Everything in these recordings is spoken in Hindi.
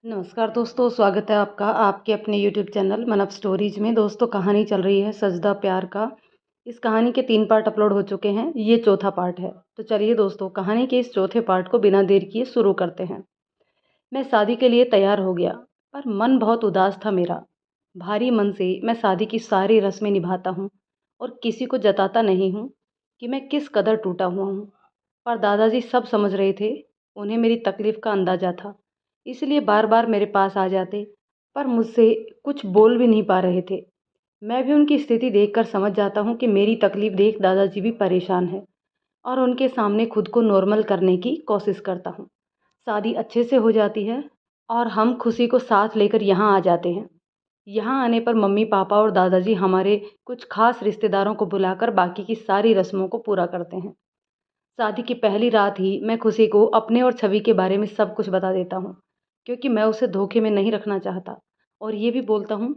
नमस्कार दोस्तों, स्वागत है आपका आपके अपने यूट्यूब चैनल मन अप स्टोरीज में। दोस्तों, कहानी चल रही है सजदा प्यार का। इस कहानी के 3 पार्ट अपलोड हो चुके हैं, ये चौथा पार्ट है। तो चलिए दोस्तों, कहानी के इस चौथे पार्ट को बिना देर किए शुरू करते हैं। मैं शादी के लिए तैयार हो गया, पर मन बहुत उदास था मेरा। भारी मन से मैं शादी की सारी रस्में निभाता हूँ और किसी को जताता नहीं हूँ कि मैं किस कदर टूटा हुआ हूँ। पर दादाजी सब समझ रहे थे, उन्हें मेरी तकलीफ़ का अंदाज़ा था, इसलिए बार-बार मेरे पास आ जाते, पर मुझसे कुछ बोल भी नहीं पा रहे थे। मैं भी उनकी स्थिति देखकर समझ जाता हूँ कि मेरी तकलीफ़ देख दादाजी भी परेशान हैं और उनके सामने खुद को नॉर्मल करने की कोशिश करता हूँ। शादी अच्छे से हो जाती है और हम खुशी को साथ लेकर यहाँ आ जाते हैं। यहाँ आने पर मम्मी-पापा और दादाजी हमारे कुछ खास रिश्तेदारों को बुलाकर बाकी की सारी रस्मों को पूरा करते हैं। शादी की पहली रात ही मैं खुशी को अपने और छवि के बारे में सब कुछ बता देता हूँ, क्योंकि मैं उसे धोखे में नहीं रखना चाहता। और ये भी बोलता हूँ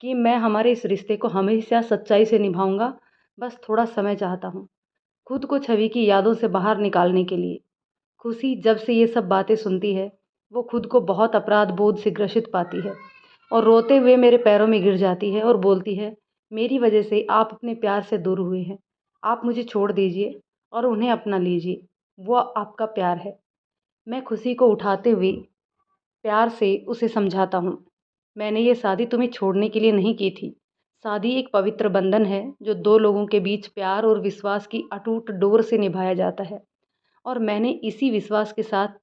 कि मैं हमारे इस रिश्ते को हमेशा सच्चाई से निभाऊंगा, बस थोड़ा समय चाहता हूँ खुद को छवि की यादों से बाहर निकालने के लिए। खुशी जब से ये सब बातें सुनती है, वो खुद को बहुत अपराध बोध से ग्रसित पाती है और रोते हुए मेरे पैरों में गिर जाती है और बोलती है, मेरी वजह से आप अपने प्यार से दूर हुए हैं। आप मुझे छोड़ दीजिए और उन्हें अपना लीजिए, वो आपका प्यार है। मैं खुशी को उठाते हुए प्यार से उसे समझाता हूँ, मैंने ये शादी तुम्हें छोड़ने के लिए नहीं की थी। शादी एक पवित्र बंधन है जो दो लोगों के बीच प्यार और विश्वास की अटूट डोर से निभाया जाता है। और मैंने इसी विश्वास के साथ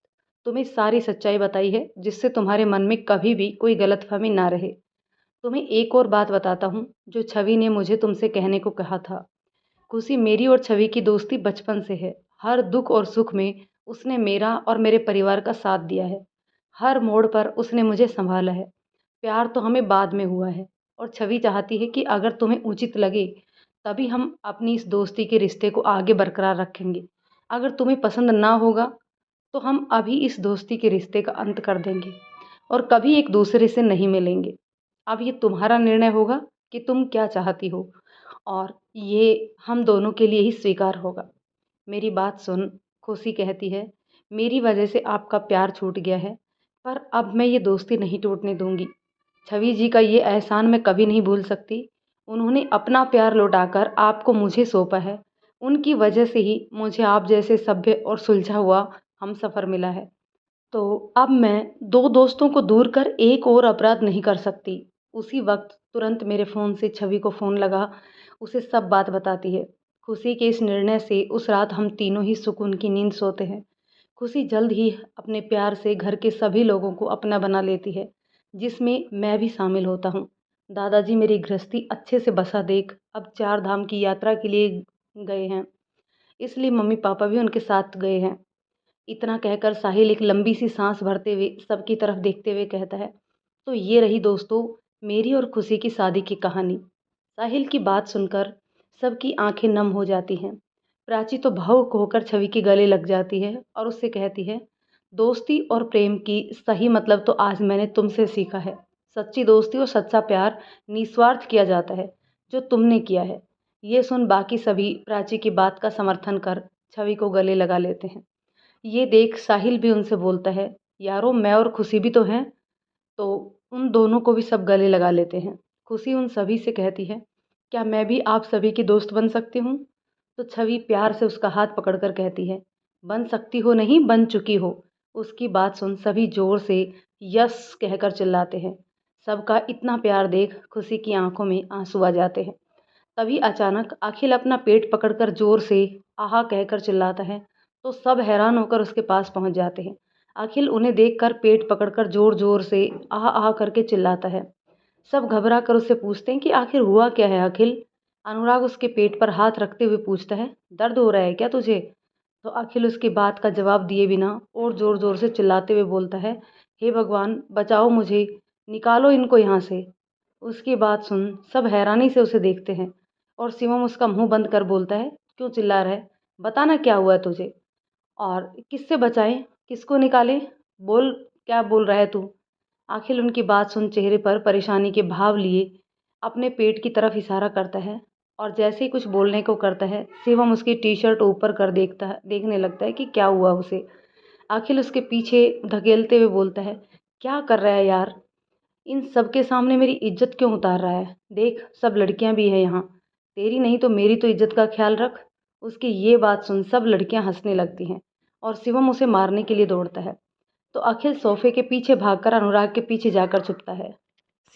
तुम्हें सारी सच्चाई बताई है, जिससे तुम्हारे मन में कभी भी कोई गलतफहमी ना रहे। तुम्हें एक और बात बताता हूँ जो छवि ने मुझे तुमसे कहने को कहा था। खुशी, मेरी और छवि की दोस्ती बचपन से है। हर दुख और सुख में उसने मेरा और मेरे परिवार का साथ दिया है। हर मोड़ पर उसने मुझे संभाला है। प्यार तो हमें बाद में हुआ है और छवि चाहती है कि अगर तुम्हें उचित लगे तभी हम अपनी इस दोस्ती के रिश्ते को आगे बरकरार रखेंगे। अगर तुम्हें पसंद ना होगा तो हम अभी इस दोस्ती के रिश्ते का अंत कर देंगे और कभी एक दूसरे से नहीं मिलेंगे। अब ये तुम्हारा निर्णय होगा कि तुम क्या चाहती हो, और ये हम दोनों के लिए ही स्वीकार होगा। मेरी बात सुन, खुशी कहती है, मेरी वजह से आपका प्यार छूट गया है, पर अब मैं ये दोस्ती नहीं टूटने दूंगी। छवि जी का ये एहसान मैं कभी नहीं भूल सकती। उन्होंने अपना प्यार लौटाकर आपको मुझे सौंपा है। उनकी वजह से ही मुझे आप जैसे सभ्य और सुलझा हुआ हम सफ़र मिला है। तो अब मैं दो दोस्तों को दूर कर एक और अपराध नहीं कर सकती। उसी वक्त तुरंत मेरे फ़ोन से छवि को फ़ोन लगा, उसे सब बात बताती है। खुशी के इस निर्णय से उस रात हम तीनों ही सुकून की नींद सोते हैं। खुशी जल्द ही अपने प्यार से घर के सभी लोगों को अपना बना लेती है, जिसमें मैं भी शामिल होता हूँ। दादाजी मेरी गृहस्थी अच्छे से बसा देख अब 4 धाम की यात्रा के लिए गए हैं, इसलिए मम्मी पापा भी उनके साथ गए हैं। इतना कहकर साहिल एक लंबी सी सांस भरते हुए सबकी तरफ देखते हुए कहता है, तो ये रही दोस्तों मेरी और खुशी की शादी की कहानी। साहिल की बात सुनकर सबकी आंखें नम हो जाती हैं। प्राची तो भावुक होकर छवि के गले लग जाती है और उससे कहती है, दोस्ती और प्रेम की सही मतलब तो आज मैंने तुमसे सीखा है। सच्ची दोस्ती और सच्चा प्यार निस्वार्थ किया जाता है, जो तुमने किया है। ये सुन बाकी सभी प्राची की बात का समर्थन कर छवि को गले लगा लेते हैं। ये देख साहिल भी उनसे बोलता है, यारो मैं और खुशी भी तो हैं। तो उन दोनों को भी सब गले लगा लेते हैं। खुशी उन सभी से कहती है, क्या मैं भी आप सभी की दोस्त बन सकती हूँ? तो छवि प्यार से उसका हाथ पकड़कर कहती है, बन सकती हो नहीं, बन चुकी हो। उसकी बात सुन सभी जोर से यस कहकर चिल्लाते हैं। सबका इतना प्यार देख खुशी की आंखों में आंसू आ जाते हैं। तभी अचानक अखिल अपना पेट पकड़कर जोर से आहा कहकर चिल्लाता है, तो सब हैरान होकर उसके पास पहुंच जाते हैं। अखिल उन्हें देखकर पेट पकड़कर जोर जोर से आहा आहा करके चिल्लाता है। सब घबरा कर उससे पूछते हैं कि आखिर हुआ क्या है अखिल। अनुराग उसके पेट पर हाथ रखते हुए पूछता है, दर्द हो रहा है क्या तुझे? तो अखिल उसकी बात का जवाब दिए बिना और जोर जोर से चिल्लाते हुए बोलता है, हे भगवान बचाओ मुझे, निकालो इनको यहाँ से। उसकी बात सुन सब हैरानी से उसे देखते हैं और शिवम उसका मुंह बंद कर बोलता है, क्यों चिल्ला रहा है, बताना क्या हुआ है तुझे, और किससे बचाएं, किसको निकालें, बोल क्या बोल रहा है तू। अखिल उनकी बात सुन चेहरे पर परेशानी के भाव लिए अपने पेट की तरफ इशारा करता है और जैसे ही कुछ बोलने को करता है शिवम उसकी टी शर्ट ऊपर कर देखने लगता है कि क्या हुआ उसे। अखिल उसके पीछे धकेलते हुए बोलता है, क्या कर रहा है यार? इन सब के सामने मेरी इज्जत क्यों उतार रहा है? देख, सब लड़कियां भी है यहाँ। तेरी नहीं तो मेरी तो इज्जत का ख्याल रख। उसकी ये बात सुन सब लड़कियां हंसने लगती हैं और शिवम उसे मारने के लिए दौड़ता है। तो अखिल सोफे के पीछे भागकर अनुराग के पीछे जाकर छुपता है।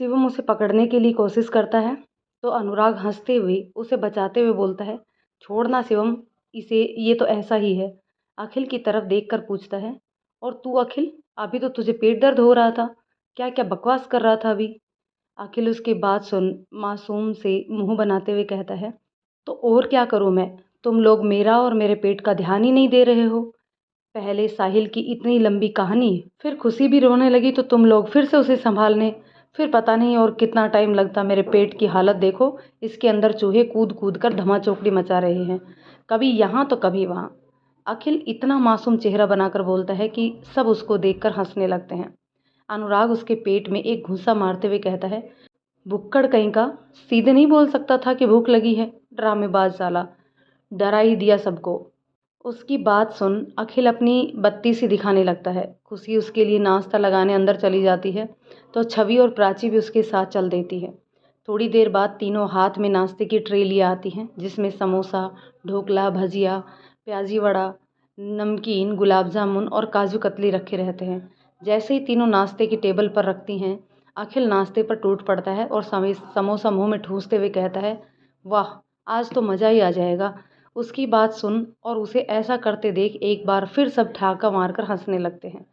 शिवम उसे पकड़ने के लिए कोशिश करता है तो अनुराग हंसते हुए उसे बचाते हुए बोलता है, छोड़ना शिवम, इसे, ये तो ऐसा ही है। अखिल की तरफ देखकर पूछता है, और तू अखिल, अभी तो तुझे पेट दर्द हो रहा था, क्या क्या बकवास कर रहा था अभी? अखिल उसकी बात सुन मासूम से मुंह बनाते हुए कहता है, तो और क्या करूं मैं? तुम लोग मेरा और मेरे पेट का ध्यान ही नहीं दे रहे हो। पहले साहिल की इतनी लंबी कहानी, फिर खुशी भी रोने लगी तो तुम लोग फिर से उसे संभालने, फिर पता नहीं और कितना टाइम लगता। मेरे पेट की हालत देखो, इसके अंदर चूहे कूद कूद कर धमाचौकड़ी मचा रहे हैं, कभी यहाँ तो कभी वहाँ। अखिल इतना मासूम चेहरा बनाकर बोलता है कि सब उसको देखकर हंसने लगते हैं। अनुराग उसके पेट में एक घूंसा मारते हुए कहता है, भुक्कड़ कहीं का, सीधे नहीं बोल सकता था कि भूख लगी है? ड्रामेबाज साला, डरा ही दिया सबको। उसकी बात सुन अखिल अपनी बत्ती सी दिखाने लगता है। खुशी उसके लिए नाश्ता लगाने अंदर चली जाती है तो छवि और प्राची भी उसके साथ चल देती है। थोड़ी देर बाद तीनों हाथ में नाश्ते की ट्रे लिए आती हैं जिसमें समोसा, ढोकला, भजिया, प्याजी वड़ा, नमकीन, गुलाब जामुन और काजू कतली रखे रहते हैं। जैसे ही तीनों नाश्ते की टेबल पर रखती हैं, अखिल नाश्ते पर टूट पड़ता है और समोसा मुंह में ठूंसते हुए कहता है, वाह, आज तो मज़ा ही आ जाएगा। उसकी बात सुन और उसे ऐसा करते देख एक बार फिर सब ठहाका मारकर हंसने लगते हैं।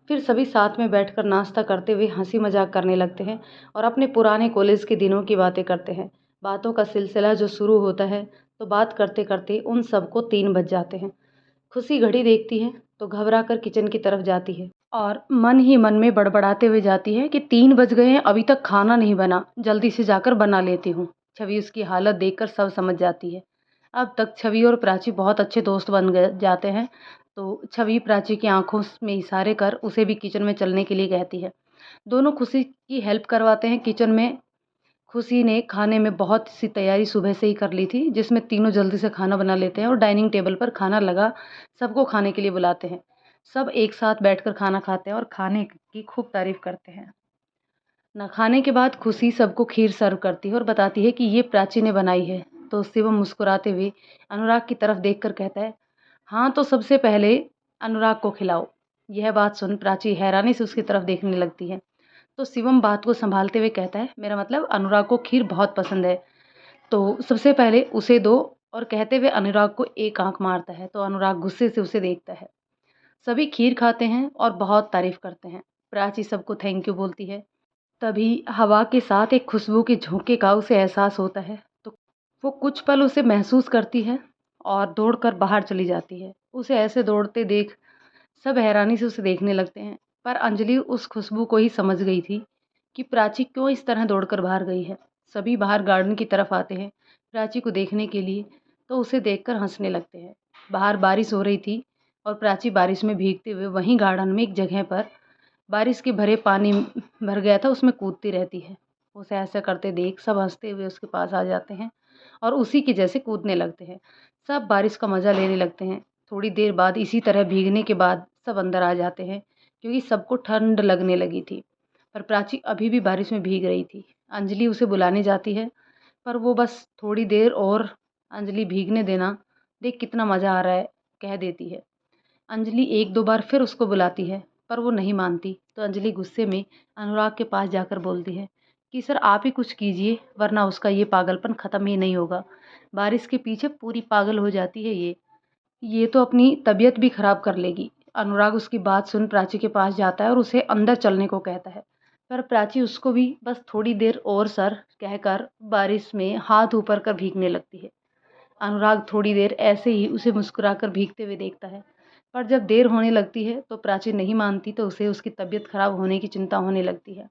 फिर सभी साथ में बैठकर नाश्ता करते हुए हंसी मजाक करने लगते हैं और अपने पुराने कॉलेज के दिनों की बातें करते हैं। बातों का सिलसिला जो शुरू होता है तो बात करते करते उन सबको 3 बज जाते हैं। खुशी घड़ी देखती है तो घबरा कर किचन की तरफ जाती है और मन ही मन में बड़बड़ाते हुए जाती है कि 3 बज गए हैं, अभी तक खाना नहीं बना, जल्दी से जाकर बना लेती हूँ। छवि उसकी हालत देखकर सब समझ जाती है। अब तक छवि और प्राची बहुत अच्छे दोस्त बन गए जाते हैं तो छवि प्राची की आंखों में इशारे कर उसे भी किचन में चलने के लिए कहती है। दोनों खुशी की हेल्प करवाते हैं किचन में। खुशी ने खाने में बहुत सी तैयारी सुबह से ही कर ली थी जिसमें तीनों जल्दी से खाना बना लेते हैं और डाइनिंग टेबल पर खाना लगा सबको खाने के लिए बुलाते हैं। सब एक साथ बैठकर खाना खाते हैं और खाने की खूब तारीफ करते हैं। ना खाने के बाद खुशी सबको खीर सर्व करती है और बताती है कि ये प्राची ने बनाई है। तो शिवम मुस्कुराते हुए अनुराग की तरफ देखकर कहता है, हाँ तो सबसे पहले अनुराग को खिलाओ। यह बात सुन प्राची हैरानी से उसकी तरफ देखने लगती है। तो शिवम बात को संभालते हुए कहता है, मेरा मतलब अनुराग को खीर बहुत पसंद है, तो सबसे पहले उसे दो। और कहते हुए अनुराग को एक आंख मारता है तो अनुराग गुस्से से उसे देखता है। सभी खीर खाते हैं और बहुत तारीफ करते हैं। प्राची सबको थैंक यू बोलती है। तभी हवा के साथ एक खुशबू के झोंके का उसे एहसास होता है तो वो कुछ पल उसे महसूस करती है और दौड़कर बाहर चली जाती है। उसे ऐसे दौड़ते देख सब हैरानी से उसे देखने लगते हैं, पर अंजलि उस खुशबू को ही समझ गई थी कि प्राची क्यों इस तरह दौड़कर बाहर गई है। सभी बाहर गार्डन की तरफ आते हैं प्राची को देखने के लिए तो उसे देखकर हंसने लगते हैं। बाहर बारिश हो रही थी और प्राची बारिश में भीगते हुए वहीं गार्डन में एक जगह पर बारिश के भरे पानी भर गया था उसमें कूदती रहती है। उसे ऐसा करते देख सब हंसते हुए उसके पास आ जाते हैं और उसी के जैसे कूदने लगते हैं। सब बारिश का मज़ा लेने लगते हैं। थोड़ी देर बाद इसी तरह भीगने के बाद सब अंदर आ जाते हैं क्योंकि सबको ठंड लगने लगी थी। पर प्राची अभी भी बारिश में भीग रही थी। अंजलि उसे बुलाने जाती है पर वो बस थोड़ी देर और अंजलि भीगने देना, देख कितना मज़ा आ रहा है, कह देती है। अंजलि एक दो बार फिर उसको बुलाती है पर वो नहीं मानती तो अंजलि गुस्से में अनुराग के पास जाकर बोलती है कि सर आप ही कुछ कीजिए वरना उसका ये पागलपन ख़त्म ही नहीं होगा। बारिश के पीछे पूरी पागल हो जाती है ये तो अपनी तबीयत भी ख़राब कर लेगी। अनुराग उसकी बात सुन प्राची के पास जाता है और उसे अंदर चलने को कहता है, पर प्राची उसको भी बस थोड़ी देर और सर कहकर बारिश में हाथ ऊपर कर भीगने लगती है। अनुराग थोड़ी देर ऐसे ही उसे मुस्कुराकर भीगते हुए देखता है, पर जब देर होने लगती है तो प्राची नहीं मानती तो उसे उसकी तबीयत खराब होने की चिंता होने लगती है।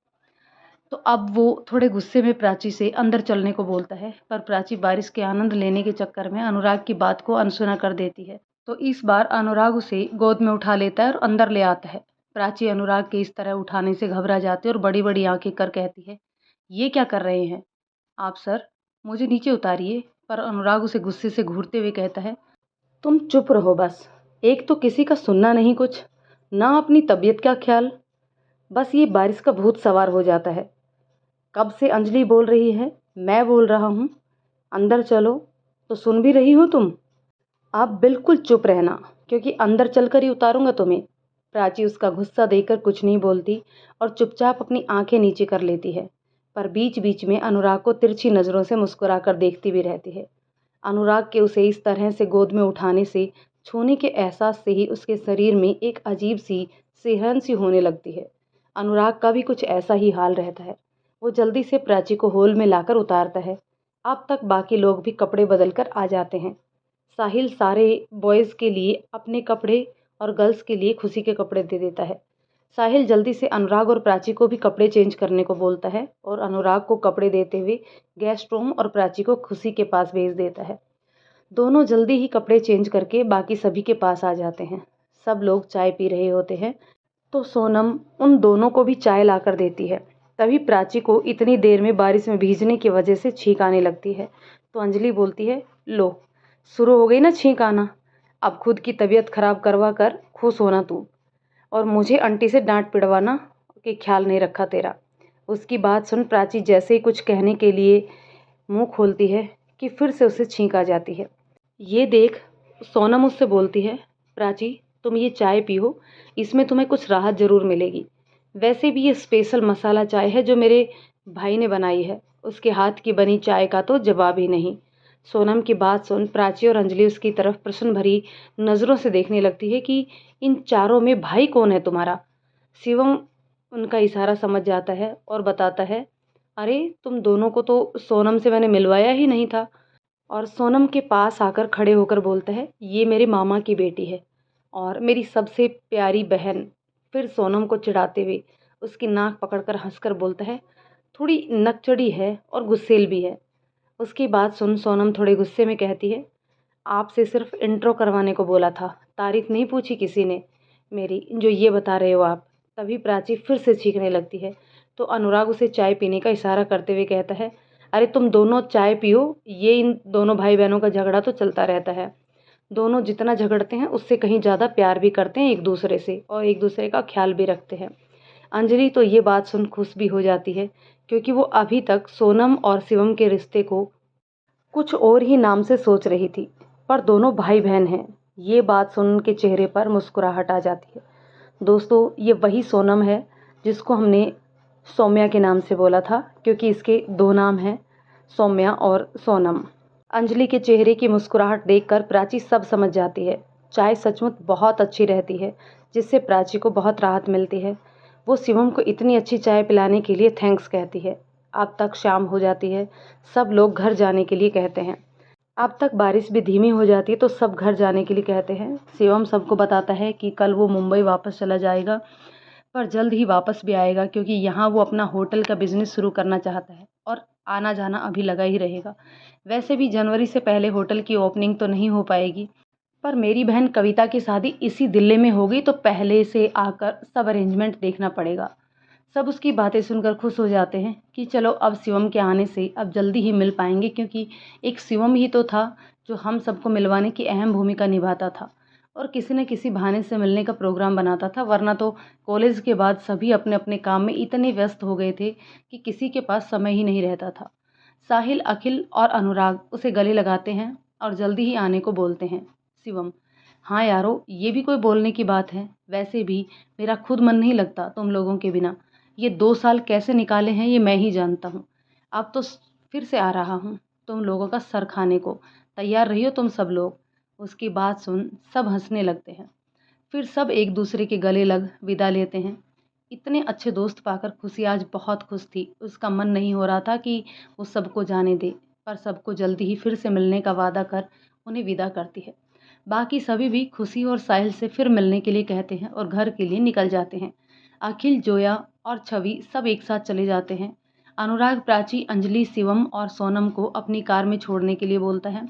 तो अब वो थोड़े गुस्से में प्राची से अंदर चलने को बोलता है पर प्राची बारिश के आनंद लेने के चक्कर में अनुराग की बात को अनसुना कर देती है। तो इस बार अनुराग उसे गोद में उठा लेता है और अंदर ले आता है। प्राची अनुराग के इस तरह उठाने से घबरा जाती है और बड़ी बड़ी आंखें कर कहती है, ये क्या कर रहे हैं आप सर, मुझे नीचे उतारिए। पर अनुराग उसे गुस्से से घूरते हुए कहता है, तुम चुप रहो बस, एक तो किसी का सुनना नहीं कुछ, ना अपनी तबीयत का ख्याल। बस ये बारिश का भूत सवार हो जाता है। कब से अंजलि बोल रही है, मैं बोल रहा हूँ, अंदर चलो, तो सुन भी रही हो तुम? आप बिल्कुल चुप रहना, क्योंकि अंदर चलकर ही उतारूंगा तुम्हें। प्राची उसका गुस्सा देकर कुछ नहीं बोलती और चुपचाप अपनी आंखें नीचे कर लेती है, पर बीच बीच में अनुराग को तिरछी नज़रों से मुस्कुराकर देखती भी रहती है। अनुराग के उसे इस तरह से गोद में उठाने से, छूने के एहसास से ही उसके शरीर में एक अजीब सी सिहरन सी होने लगती है। अनुराग का भी कुछ ऐसा ही हाल रहता है। वो जल्दी से प्राची को होल में लाकर उतारता है। अब तक बाकी लोग भी कपड़े बदल कर आ जाते हैं। साहिल सारे बॉयज़ के लिए अपने कपड़े और गर्ल्स के लिए खुशी के कपड़े दे देता है। साहिल जल्दी से अनुराग और प्राची को भी कपड़े चेंज करने को बोलता है और अनुराग को कपड़े देते हुए गेस्ट रूम और प्राची को खुशी के पास भेज देता है। दोनों जल्दी ही कपड़े चेंज करके बाकी सभी के पास आ जाते हैं। सब लोग चाय पी रहे होते हैं, तो सोनम उन दोनों को भी चाय लाकर देती है। तभी प्राची को इतनी देर में बारिश में भीगने की वजह से छींक आने लगती है, तो अंजलि बोलती है, लो शुरू हो गई ना छींक आना। अब खुद की तबीयत खराब करवा कर खुश होना तू, और मुझे आंटी से डांट पिड़वाना कि ख्याल नहीं रखा तेरा। उसकी बात सुन प्राची जैसे ही कुछ कहने के लिए मुंह खोलती है कि फिर से उसे छींक आ जाती है। ये देख सोनम उससे बोलती है, प्राची तुम ये चाय पियो, इसमें तुम्हें कुछ राहत ज़रूर मिलेगी। वैसे भी ये स्पेशल मसाला चाय है जो मेरे भाई ने बनाई है, उसके हाथ की बनी चाय का तो जवाब ही नहीं। सोनम की बात सुन प्राची और अंजलि उसकी तरफ प्रश्न भरी नज़रों से देखने लगती है कि इन चारों में भाई कौन है तुम्हारा। शिवम उनका इशारा समझ जाता है और बताता है, अरे तुम दोनों को तो सोनम से मैंने मिलवाया ही नहीं था। और सोनम के पास आकर खड़े होकर बोलता है, ये मेरे मामा की बेटी है और मेरी सबसे प्यारी बहन। फिर सोनम को चिढ़ाते हुए उसकी नाक पकड़कर हंसकर बोलता है, थोड़ी नकचड़ी है और गुस्सेल भी है। उसकी बात सुन सोनम थोड़े गुस्से में कहती है, आपसे सिर्फ इंट्रो करवाने को बोला था, तारीफ नहीं पूछी किसी ने मेरी, जो ये बता रहे हो आप। तभी प्राची फिर से चीखने लगती है, तो अनुराग उसे चाय पीने का इशारा करते हुए कहता है, अरे तुम दोनों चाय पियो, ये इन दोनों भाई बहनों का झगड़ा तो चलता रहता है। दोनों जितना झगड़ते हैं उससे कहीं ज़्यादा प्यार भी करते हैं एक दूसरे से और एक दूसरे का ख्याल भी रखते हैं। अंजलि तो ये बात सुन खुश भी हो जाती है, क्योंकि वो अभी तक सोनम और शिवम के रिश्ते को कुछ और ही नाम से सोच रही थी, पर दोनों भाई बहन हैं। ये बात सुन उनके चेहरे पर मुस्कुराहट आ जाती है। दोस्तों, ये वही सोनम है जिसको हमने सौम्या के नाम से बोला था, क्योंकि इसके दो नाम हैं, सौम्या और सोनम। अंजलि के चेहरे की मुस्कुराहट देखकर प्राची सब समझ जाती है। चाय सचमुच बहुत अच्छी रहती है, जिससे प्राची को बहुत राहत मिलती है। वो शिवम को इतनी अच्छी चाय पिलाने के लिए थैंक्स कहती है। अब तक शाम हो जाती है, सब लोग घर जाने के लिए कहते हैं। अब तक बारिश भी धीमी हो जाती है, तो सब घर जाने के लिए कहते हैं। शिवम सबको बताता है कि कल वो मुंबई वापस चला जाएगा, पर जल्द ही वापस भी आएगा, क्योंकि यहाँ वो अपना होटल का बिजनेस शुरू करना चाहता है और आना जाना अभी लगा ही रहेगा। वैसे भी जनवरी से पहले होटल की ओपनिंग तो नहीं हो पाएगी, पर मेरी बहन कविता की शादी इसी दिल्ली में होगी, तो पहले से आकर सब अरेंजमेंट देखना पड़ेगा। सब उसकी बातें सुनकर खुश हो जाते हैं कि चलो अब शिवम के आने से अब जल्दी ही मिल पाएंगे, क्योंकि एक शिवम ही तो था जो हम सबको मिलवाने की अहम भूमिका निभाता था और किसी न किसी बहाने से मिलने का प्रोग्राम बनाता था। वरना तो कॉलेज के बाद सभी अपने अपने काम में इतने व्यस्त हो गए थे कि किसी के पास समय ही नहीं रहता था। साहिल, अखिल और अनुराग उसे गले लगाते हैं और जल्दी ही आने को बोलते हैं। शिवम, हाँ यारो, ये भी कोई बोलने की बात है। वैसे भी मेरा खुद मन नहीं लगता तुम लोगों के बिना। ये 2 साल कैसे निकाले हैं ये मैं ही जानता हूँ। अब तो फिर से आ रहा हूँ तुम लोगों का सर खाने को। तैयार रहियो तुम सब लोग। उसकी बात सुन सब हंसने लगते हैं। फिर सब एक दूसरे के गले लग विदा लेते हैं। इतने अच्छे दोस्त पाकर खुशी आज बहुत खुश थी। उसका मन नहीं हो रहा था कि वो सबको जाने दे, पर सबको जल्दी ही फिर से मिलने का वादा कर उन्हें विदा करती है। बाकी सभी भी खुशी और साहिल से फिर मिलने के लिए कहते हैं और घर के लिए निकल जाते हैं। अखिल, जोया और छवि सब एक साथ चले जाते हैं। अनुराग प्राची, अंजलि, शिवम और सोनम को अपनी कार में छोड़ने के लिए बोलता है।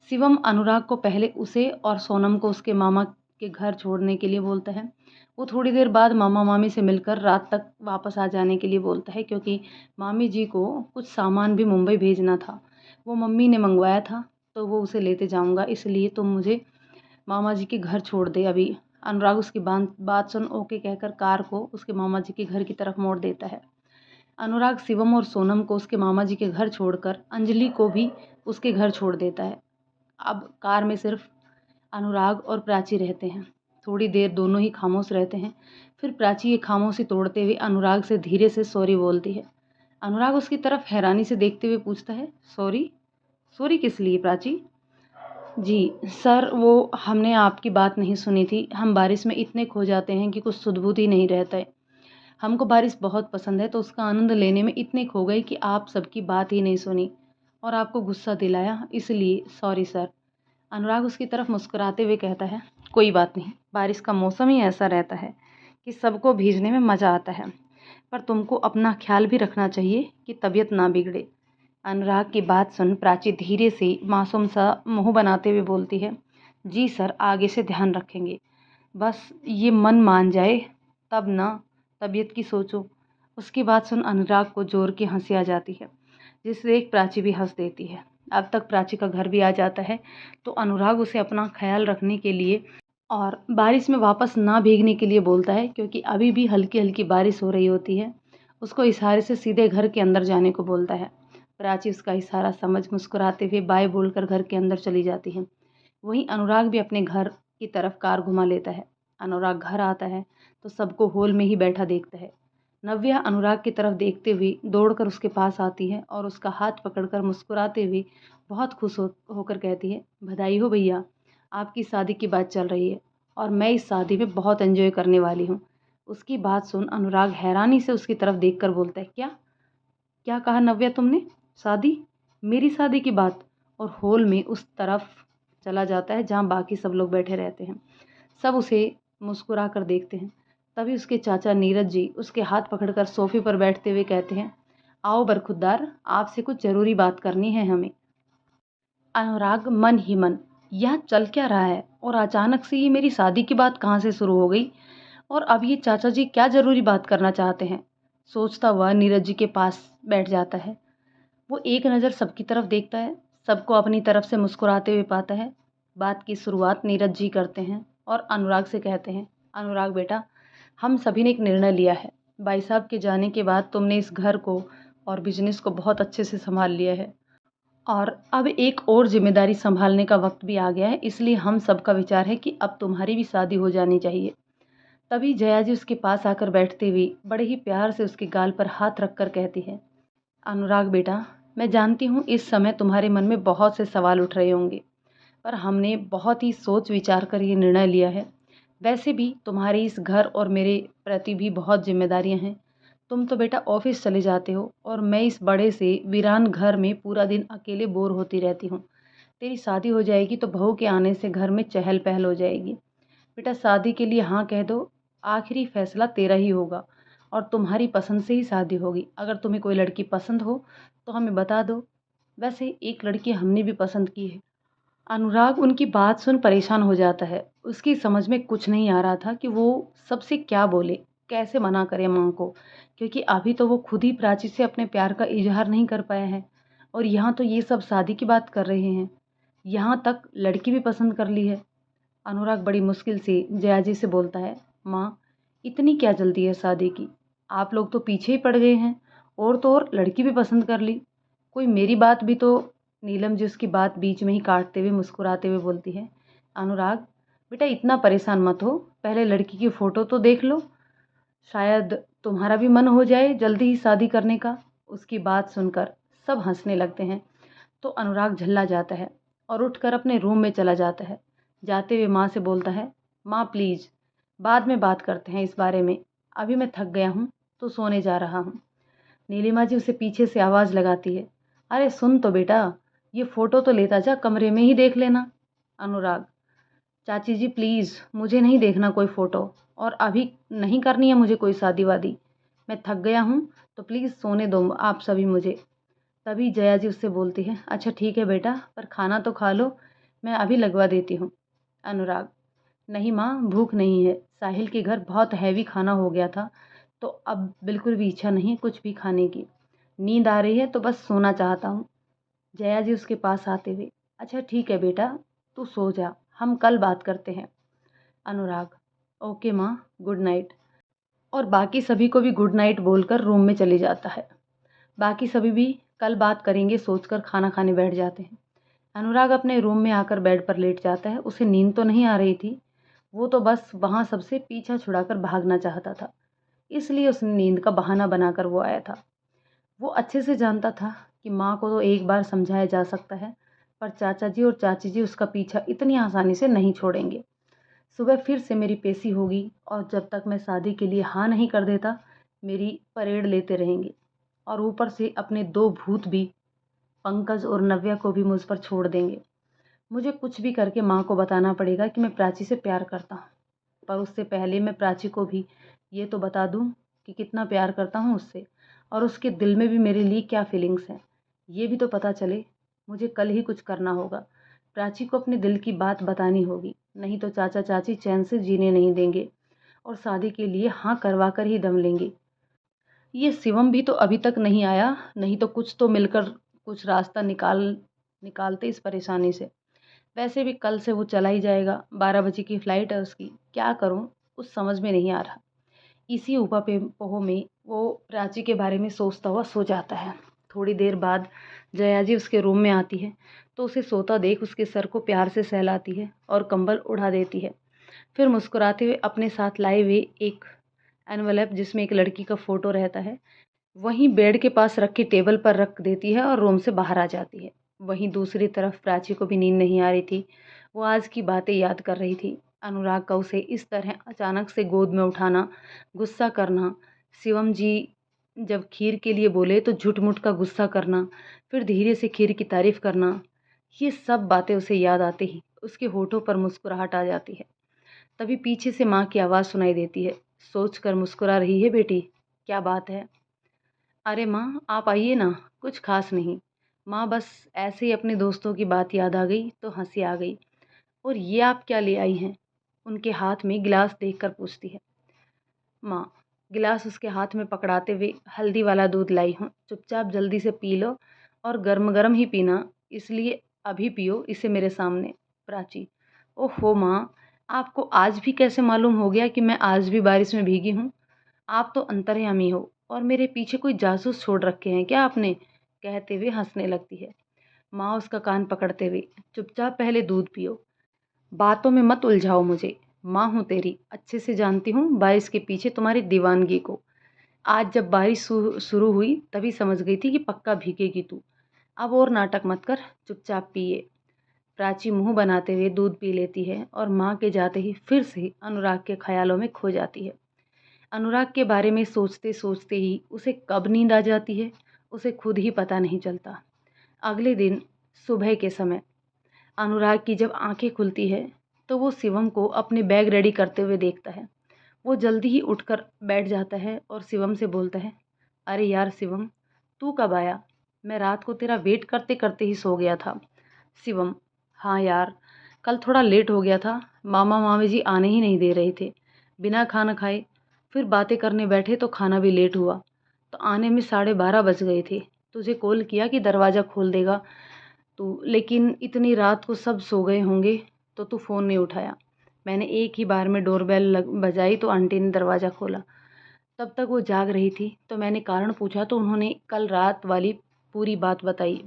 शिवम अनुराग को पहले उसे और सोनम को उसके मामा के घर छोड़ने के लिए बोलता है। वो थोड़ी देर बाद मामा मामी से मिलकर रात तक वापस आ जाने के लिए बोलता है, क्योंकि मामी जी को कुछ सामान भी मुंबई भेजना था। वो मम्मी ने मंगवाया था, तो वो उसे लेते जाऊंगा, इसलिए तुम मुझे मामा जी के घर छोड़ दे अभी। अनुराग उसकी बात सुन ओके कहकर कार को उसके मामा जी के घर की तरफ मोड़ देता है। अनुराग शिवम और सोनम को उसके मामा जी के घर छोड़कर अंजलि को भी उसके घर छोड़ देता है। अब कार में सिर्फ अनुराग और प्राची रहते हैं। थोड़ी देर दोनों ही खामोश रहते हैं। फिर प्राची ये खामोशी तोड़ते हुए अनुराग से धीरे से सॉरी बोलती है। अनुराग उसकी तरफ हैरानी से देखते हुए पूछता है, सॉरी? सॉरी किस लिए प्राची? जी सर, वो हमने आपकी बात नहीं सुनी थी। हम बारिश में इतने खो जाते हैं कि कुछ सुध-बुध ही नहीं रहता है। हमको बारिश बहुत पसंद है, तो उसका आनंद लेने में इतने खो गए कि आप सबकी बात ही नहीं सुनी और आपको गुस्सा दिलाया, इसलिए सॉरी सर। अनुराग उसकी तरफ मुस्कुराते हुए कहता है, कोई बात नहीं, बारिश का मौसम ही ऐसा रहता है कि सबको भीगने में मज़ा आता है, पर तुमको अपना ख्याल भी रखना चाहिए कि तबीयत ना बिगड़े। अनुराग की बात सुन प्राची धीरे से मासूम सा मुंह बनाते हुए बोलती है, जी सर, आगे से ध्यान रखेंगे। बस ये मन मान जाए तब ना तबीयत की सोचो। उसकी बात सुन अनुराग को जोर की हंसी आ जाती है, जिसे देख प्राची भी हंस देती है। अब तक प्राची का घर भी आ जाता है, तो अनुराग उसे अपना ख्याल रखने के लिए और बारिश में वापस ना भीगने के लिए बोलता है, क्योंकि अभी भी हल्की हल्की बारिश हो रही होती है। उसको इशारे से सीधे घर के अंदर जाने को बोलता है। प्राची उसका इशारा समझ मुस्कुराते हुए बाय बोलकर घर के अंदर चली जाती है। वहीं अनुराग भी अपने घर की तरफ कार घुमा लेता है। अनुराग घर आता है तो सबको हॉल में ही बैठा देखता है। नव्या अनुराग की तरफ देखते हुए दौड़कर उसके पास आती है और उसका हाथ पकड़कर मुस्कुराते हुए बहुत खुश होकर कहती है, बधाई हो भैया, आपकी शादी की बात चल रही है और मैं इस शादी में बहुत एंजॉय करने वाली हूँ। उसकी बात सुन अनुराग हैरानी से उसकी तरफ देखकर बोलता है, क्या क्या कहा नव्या तुमने? शादी? मेरी शादी की बात? और हॉल में उस तरफ चला जाता है जहाँ बाकी सब लोग बैठे रहते हैं। सब उसे मुस्कुरा कर देखते हैं। तभी उसके चाचा नीरज जी उसके हाथ पकड़कर सोफे पर बैठते हुए कहते हैं, आओ बरखुरदार, आपसे कुछ ज़रूरी बात करनी है हमें। अनुराग मन ही मन, यह चल क्या रहा है और अचानक से ये मेरी शादी की बात कहाँ से शुरू हो गई और अब ये चाचा जी क्या ज़रूरी बात करना चाहते हैं? सोचता हुआ नीरज जी के पास बैठ जाता है। वो एक नज़र सबकी तरफ देखता है, सबको अपनी तरफ से मुस्कुराते हुए पाता है। बात की शुरुआत नीरज जी करते हैं और अनुराग से कहते हैं, अनुराग बेटा, हम सभी ने एक निर्णय लिया है। भाई साहब के जाने के बाद तुमने इस घर को और बिजनेस को बहुत अच्छे से संभाल लिया है और अब एक और जिम्मेदारी संभालने का वक्त भी आ गया है, इसलिए हम सबका विचार है कि अब तुम्हारी भी शादी हो जानी चाहिए। तभी जया जी उसके पास आकर बैठते हुए बड़े ही प्यार से उसके गाल पर हाथ रखकर कहती है, अनुराग बेटा, मैं जानती हूँ इस समय तुम्हारे मन में बहुत से सवाल उठ रहे होंगे, पर हमने बहुत ही सोच विचार कर ये निर्णय लिया है। वैसे भी तुम्हारे इस घर और मेरे प्रति भी बहुत जिम्मेदारियां हैं। तुम तो बेटा ऑफिस चले जाते हो और मैं इस बड़े से वीरान घर में पूरा दिन अकेले बोर होती रहती हूँ। तेरी शादी हो जाएगी तो बहू के आने से घर में चहल पहल हो जाएगी। बेटा शादी के लिए हाँ कह दो, आखिरी फैसला तेरा ही होगा और तुम्हारी पसंद से ही शादी होगी। अगर तुम्हें कोई लड़की पसंद हो तो हमें बता दो। वैसे एक लड़की हमने भी पसंद की है। अनुराग उनकी बात सुन परेशान हो जाता है। उसकी समझ में कुछ नहीं आ रहा था कि वो सबसे क्या बोले, कैसे मना करे माँ को, क्योंकि अभी तो वो खुद ही प्राची से अपने प्यार का इजहार नहीं कर पाया है और यहाँ तो ये सब शादी की बात कर रहे हैं। यहाँ तक लड़की भी पसंद कर ली है। अनुराग बड़ी मुश्किल से जया जी से बोलता है, माँ, इतनी क्या जल्दी है शादी की? आप लोग तो पीछे ही पड़ गए हैं और तो और लड़की भी पसंद कर ली। कोई मेरी बात भी तो। नीलम जी उसकी बात बीच में ही काटते हुए मुस्कुराते हुए बोलती है, अनुराग बेटा इतना परेशान मत हो, पहले लड़की की फ़ोटो तो देख लो, शायद तुम्हारा भी मन हो जाए जल्दी ही शादी करने का। उसकी बात सुनकर सब हंसने लगते हैं तो अनुराग झल्ला जाता है और उठकर अपने रूम में चला जाता है। जाते हुए माँ से बोलता है, माँ प्लीज़ बाद में बात करते हैं इस बारे में, अभी मैं थक गया हूँ तो सोने जा रहा हूँ। नीलिमा जी उसे पीछे से आवाज़ लगाती है, अरे सुन तो बेटा, ये फ़ोटो तो लेता जा, कमरे में ही देख लेना। अनुराग, चाची जी प्लीज़ मुझे नहीं देखना कोई फ़ोटो और अभी नहीं करनी है मुझे कोई शादी वादी। मैं थक गया हूँ तो प्लीज़ सोने दो आप सभी मुझे। तभी जया जी उससे बोलती है, अच्छा ठीक है बेटा, पर खाना तो खा लो, मैं अभी लगवा देती हूँ। अनुराग, नहीं माँ, भूख नहीं है, साहिल के घर बहुत हैवी खाना हो गया था तो अब बिल्कुल भी इच्छा नहीं कुछ भी खाने की। नींद आ रही है तो बस सोना चाहता हूँ। जया जी उसके पास आते हुए, अच्छा ठीक है बेटा, तू सो जा, हम कल बात करते हैं। अनुराग, ओके माँ, गुड नाइट। और बाकी सभी को भी गुड नाइट बोलकर रूम में चले जाता है। बाकी सभी भी कल बात करेंगे सोचकर खाना खाने बैठ जाते हैं। अनुराग अपने रूम में आकर बेड पर लेट जाता है। उसे नींद तो नहीं आ रही थी, वो तो बस वहाँ सबसे पीछा छुड़ाकर भागना चाहता था, इसलिए उसने नींद का बहाना बनाकर वो आया था। वो अच्छे से जानता था कि माँ को तो एक बार समझाया जा सकता है, पर चाचा जी और चाची जी उसका पीछा इतनी आसानी से नहीं छोड़ेंगे। सुबह फिर से मेरी पेशी होगी और जब तक मैं शादी के लिए हाँ नहीं कर देता, मेरी परेड लेते रहेंगे। और ऊपर से अपने दो भूत भी, पंकज और नव्या को भी मुझ पर छोड़ देंगे। मुझे कुछ भी करके माँ को बताना पड़ेगा कि मैं प्राची से प्यार करता हूँ, पर उससे पहले मैं प्राची को भी ये तो बता दूँ कि कितना प्यार करता हूँ उससे, और उसके दिल में भी मेरे लिए क्या फीलिंग्स हैं, ये भी तो पता चले। मुझे कल ही कुछ करना होगा। प्राची को अपने दिल की बात बतानी होगी, नहीं तो चाचा चाची चैन से जीने नहीं देंगे और शादी के लिए हाँ करवा कर ही दम लेंगे। ये शिवम भी तो अभी तक नहीं आया, नहीं तो कुछ तो मिलकर कुछ रास्ता निकालते इस परेशानी से। वैसे भी कल से वो चला ही जाएगा, 12 बजे की फ़्लाइट है उसकी। क्या करूं, कुछ समझ में नहीं आ रहा। इसी ऊहापोह में वो प्राची के बारे में सोचता हुआ सो जाता है। थोड़ी देर बाद जया जी उसके रूम में आती है तो उसे सोता देख उसके सर को प्यार से सहलाती है और कंबल उड़ा देती है। फिर मुस्कुराते हुए अपने साथ लाए हुए एक एनवेलप जिसमें एक लड़की का फ़ोटो रहता है, वहीं बेड के पास रखी टेबल पर रख देती है और रूम से बाहर आ जाती है। वहीं दूसरी तरफ प्राची को भी नींद नहीं आ रही थी। वो आज की बातें याद कर रही थी। अनुराग का उसे इस तरह अचानक से गोद में उठाना, गुस्सा करना, शिवम जी जब खीर के लिए बोले तो झूठ-मूठ का गुस्सा करना, फिर धीरे से खीर की तारीफ करना, ये सब बातें उसे याद आते ही उसके होठों पर मुस्कुराहट आ जाती है। तभी पीछे से माँ की आवाज़ सुनाई देती है। सोच कर मुस्कुरा रही है बेटी, क्या बात है? अरे माँ, आप आइए ना, कुछ खास नहीं। माँ बस ऐसे ही अपने दोस्तों की बात याद आ गई तो हंसी आ गई। और ये आप क्या ले आई हैं? उनके हाथ में गिलास देखकर पूछती है। माँ, गिलास उसके हाथ में पकड़ाते हुए, हल्दी वाला दूध लाई हूँ, चुपचाप जल्दी से पी लो और गर्म गर्म ही पीना, इसलिए अभी पियो इसे मेरे सामने। प्राची, ओहो माँ, आपको आज भी कैसे मालूम हो गया कि मैं आज भी बारिश में भीगी हूँ? आप तो अंतर्यामी हो और मेरे पीछे कोई जासूस छोड़ रखे हैं क्या आपने? कहते हुए हंसने लगती है। माँ उसका कान पकड़ते हुए, चुपचाप पहले दूध पियो, बातों में मत उलझाओ मुझे। माँ हूँ तेरी, अच्छे से जानती हूँ बारिश के पीछे तुम्हारी दीवानगी को। आज जब बारिश शुरू हुई तभी समझ गई थी कि पक्का भीगेगी तू। अब और नाटक मत कर, चुपचाप पिए। प्राची मुंह बनाते हुए दूध पी लेती है और माँ के जाते ही फिर से अनुराग के ख्यालों में खो जाती है। अनुराग के बारे में सोचते सोचते ही उसे कब नींद आ जाती है, उसे खुद ही पता नहीं चलता। अगले दिन सुबह के समय अनुराग की जब आंखें खुलती है तो वो शिवम को अपने बैग रेडी करते हुए देखता है। वो जल्दी ही उठकर बैठ जाता है और शिवम से बोलता है, अरे यार शिवम, तू कब आया? मैं रात को तेरा वेट करते करते ही सो गया था। शिवम, हाँ यार, कल थोड़ा लेट हो गया था, मामा मामी जी आने ही नहीं दे रहे थे। बिना खाना खाए फिर बातें करने बैठे तो खाना भी लेट हुआ, तो आने में 12:30 बज गए थे। तुझे कॉल किया कि दरवाज़ा खोल देगा तू, लेकिन इतनी रात को सब सो गए होंगे तो तू फ़ोन नहीं उठाया। मैंने एक ही बार में डोरबेल बजाई तो आंटी ने दरवाज़ा खोला। तब तक वो जाग रही थी तो मैंने कारण पूछा तो उन्होंने कल रात वाली पूरी बात बताई।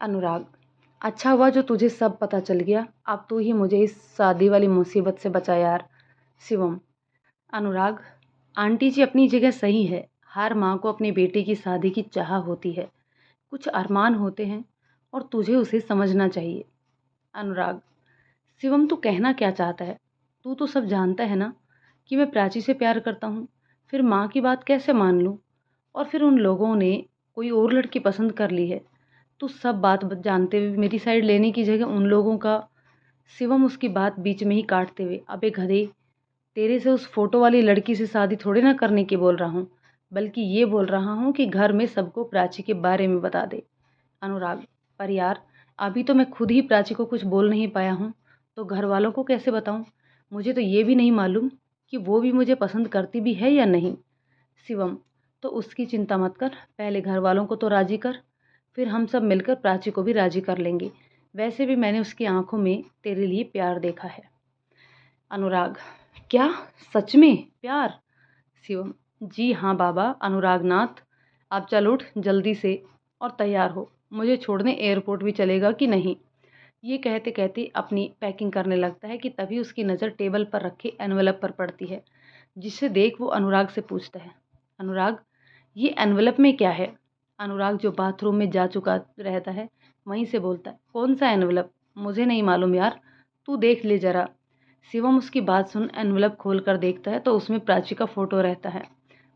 अनुराग, अच्छा हुआ जो तुझे सब पता चल गया। अब तू ही मुझे इस शादी वाली मुसीबत से बचा यार। शिवम, अनुराग, आंटी जी अपनी जगह सही है। हर माँ को अपनी बेटी की शादी की चाह होती है, कुछ अरमान होते हैं और तुझे उसे समझना चाहिए। अनुराग, शिवम तू कहना क्या चाहता है? तू तो सब जानता है ना कि मैं प्राची से प्यार करता हूँ। फिर माँ की बात कैसे मान लूँ? और फिर उन लोगों ने कोई और लड़की पसंद कर ली है। तू सब बात जानते हुए मेरी साइड लेने की जगह उन लोगों का। शिवम उसकी बात बीच में ही काटते हुए, अबे गधे, तेरे से उस फोटो वाली लड़की से शादी थोड़ी ना करने की बोल रहा हूँ, बल्कि ये बोल रहा हूँ कि घर में सबको प्राची के बारे में बता दे। अनुराग, पर यार अभी तो मैं खुद ही प्राची को कुछ बोल नहीं पाया हूँ, तो घर वालों को कैसे बताऊँ? मुझे तो ये भी नहीं मालूम कि वो भी मुझे पसंद करती भी है या नहीं। शिवम, तो उसकी चिंता मत कर, पहले घर वालों को तो राज़ी कर, फिर हम सब मिलकर प्राची को भी राज़ी कर लेंगे। वैसे भी मैंने उसकी आंखों में तेरे लिए प्यार देखा है। अनुराग, क्या? सच में? प्यार? शिवम: जी हाँ बाबा अनुराग नाथ, अब चल उठ जल्दी से और तैयार हो, मुझे छोड़ने एयरपोर्ट भी चलेगा कि नहीं? ये कहते कहते अपनी पैकिंग करने लगता है कि तभी उसकी नज़र टेबल पर रखे एनवेलप पर पड़ती है, जिसे देख वो अनुराग से पूछता है, अनुराग ये एनवेलप में क्या है? अनुराग जो बाथरूम में जा चुका रहता है वहीं से बोलता है, कौन सा एनवेलप? मुझे नहीं मालूम यार, तू देख ले जरा। शिवम उसकी बात सुन एनवेलप खोल कर देखता है तो उसमें प्राची का फोटो रहता है।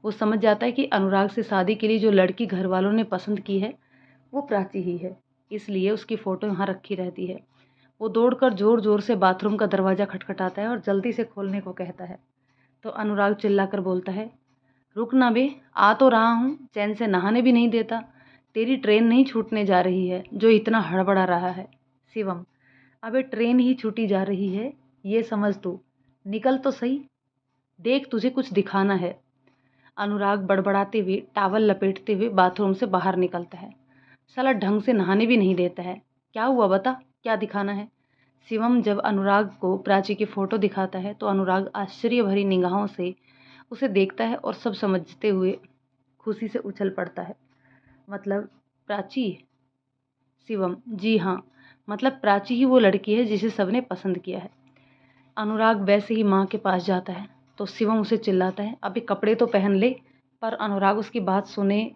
वो समझ जाता है कि अनुराग से शादी के लिए जो लड़की घर वालों ने पसंद की है वो प्राची ही है, इसलिए उसकी फ़ोटो यहाँ रखी रहती है। वो दौड़कर ज़ोर-ज़ोर से बाथरूम का दरवाज़ा खटखटाता है और जल्दी से खोलने को कहता है, तो अनुराग चिल्लाकर बोलता है, रुक ना बे, आ तो रहा हूँ, चैन से नहाने भी नहीं देता। तेरी ट्रेन नहीं छूटने जा रही है जो इतना हड़बड़ा रहा है। शिवम: अबे ट्रेन ही छूटी जा रही है, ये समझ तू, निकल तो सही, देख तुझे कुछ दिखाना है। अनुराग बड़बड़ाते हुए टॉवल लपेटते हुए बाथरूम से बाहर निकलता है। साला ढंग से नहाने भी नहीं देता है। क्या हुआ बता, क्या दिखाना है? शिवम जब अनुराग को प्राची की फोटो दिखाता है तो अनुराग आश्चर्य भरी निगाहों से उसे देखता है और सब समझते हुए खुशी से उछल पड़ता है। मतलब प्राची? शिवम: जी हाँ, मतलब प्राची ही वो लड़की है जिसे सबने पसंद किया है। अनुराग वैसे ही माँ के पास जाता है तो शिवम उसे चिल्लाता है, अभी कपड़े तो पहन ले। पर अनुराग उसकी बात सुने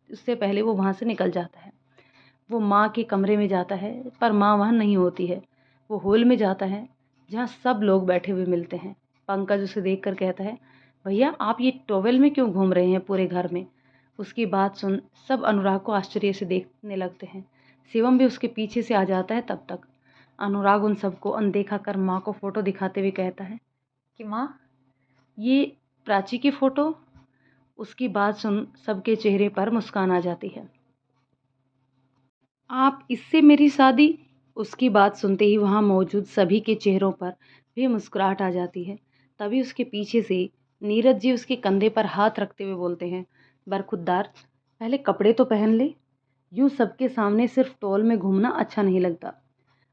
उससे पहले वो वहाँ से निकल जाता है। वो माँ के कमरे में जाता है पर माँ वहाँ नहीं होती है। वो हॉल में जाता है जहाँ सब लोग बैठे हुए मिलते हैं। पंकज उसे देखकर कहता है, भैया आप ये टॉवेल में क्यों घूम रहे हैं पूरे घर में? उसकी बात सुन सब अनुराग को आश्चर्य से देखने लगते हैं। शिवम भी उसके पीछे से आ जाता है। तब तक अनुराग उन सबको अनदेखा कर माँ को फोटो दिखाते हुए कहता है कि माँ ये प्राची की फोटो। उसकी बात सुन सबके चेहरे पर मुस्कान आ जाती है। आप इससे मेरी शादी? उसकी बात सुनते ही वहाँ मौजूद सभी के चेहरों पर भी मुस्कुराहट आ जाती है। तभी उसके पीछे से नीरज जी उसके कंधे पर हाथ रखते हुए बोलते हैं, बरखुरदार पहले कपड़े तो पहन ले, यूँ सबके सामने सिर्फ टॉल में घूमना अच्छा नहीं लगता।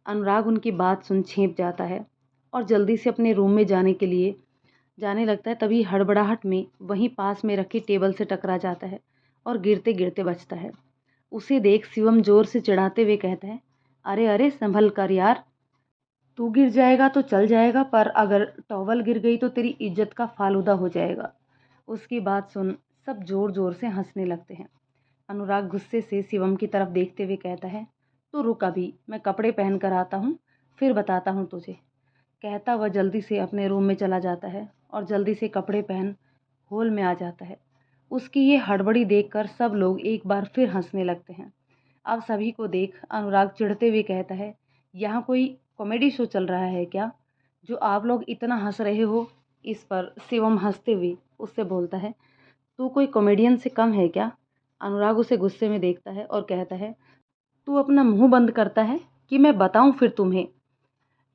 अनुराग उनकी बात सुन छेंप जाता है और जल्दी से अपने रूम में जाने लगता है। तभी हड़बड़ाहट में वहीं पास में रखी टेबल से टकरा जाता है और गिरते गिरते बचता है। उसे देख शिवम जोर से चिढ़ाते हुए कहता है, अरे अरे संभल कर यार, तू गिर जाएगा तो चल जाएगा पर अगर टॉवल गिर गई तो तेरी इज्जत का फालूदा हो जाएगा। उसकी बात सुन सब जोर जोर से हंसने लगते हैं। अनुराग गुस्से से शिवम की तरफ देखते हुए कहता है, तू रुक अभी, मैं कपड़े पहन कर आता हूँ, फिर बताता हूँ तुझे। कहता वह जल्दी से अपने रूम में चला जाता है और जल्दी से कपड़े पहन हॉल में आ जाता है। उसकी ये हड़बड़ी देखकर सब लोग एक बार फिर हंसने लगते हैं। अब सभी को देख अनुराग चिढ़ते हुए कहता है, यहाँ कोई कॉमेडी शो चल रहा है क्या, जो आप लोग इतना हंस रहे हो? इस पर शिवम हंसते हुए उससे बोलता है, तू कोई कॉमेडियन से कम है क्या? अनुराग उसे गुस्से में देखता है और कहता है, तू अपना मुंह बंद करता है कि मैं बताऊं फिर तुम्हें?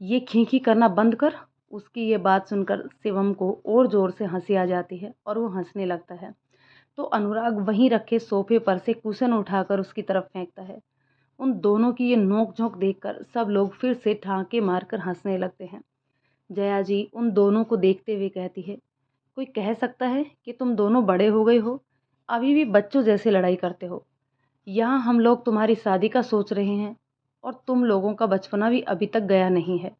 ये खींखी करना बंद कर। उसकी ये बात सुनकर शिवम को और ज़ोर से हंसी आ जाती है और वो हंसने लगता है। तो अनुराग वहीं रखे सोफे पर से कुशन उठाकर उसकी तरफ फेंकता है। उन दोनों की ये नोक-झोंक देखकर सब लोग फिर से ठाके मारकर हंसने लगते हैं। जया जी उन दोनों को देखते हुए कहती है, कोई कह सकता है कि तुम दोनों बड़े हो गए हो, अभी भी बच्चों जैसे लड़ाई करते हो। यहाँ हम लोग तुम्हारी शादी का सोच रहे हैं और तुम लोगों का बचपना भी अभी तक गया नहीं है।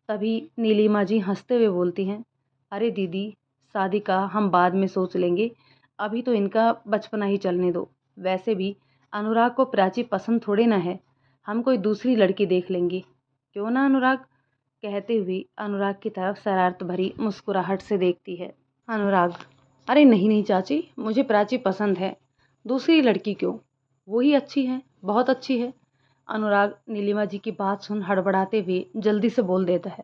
तभी नीलिमा जी हंसते हुए बोलती हैं, अरे दीदी, शादी का हम बाद में सोच लेंगे, अभी तो इनका बचपना ही चलने दो। वैसे भी अनुराग को प्राची पसंद थोड़े ना है, हम कोई दूसरी लड़की देख लेंगे, क्यों ना अनुराग? कहते हुए अनुराग की तरफ शरारत भरी मुस्कुराहट से देखती है। अनुराग, अरे नहीं नहीं चाची, मुझे प्राची पसंद है, दूसरी लड़की क्यों, वो ही अच्छी है, बहुत अच्छी है। अनुराग नीलिमा जी की बात सुन हड़बड़ाते हुए जल्दी से बोल देता है।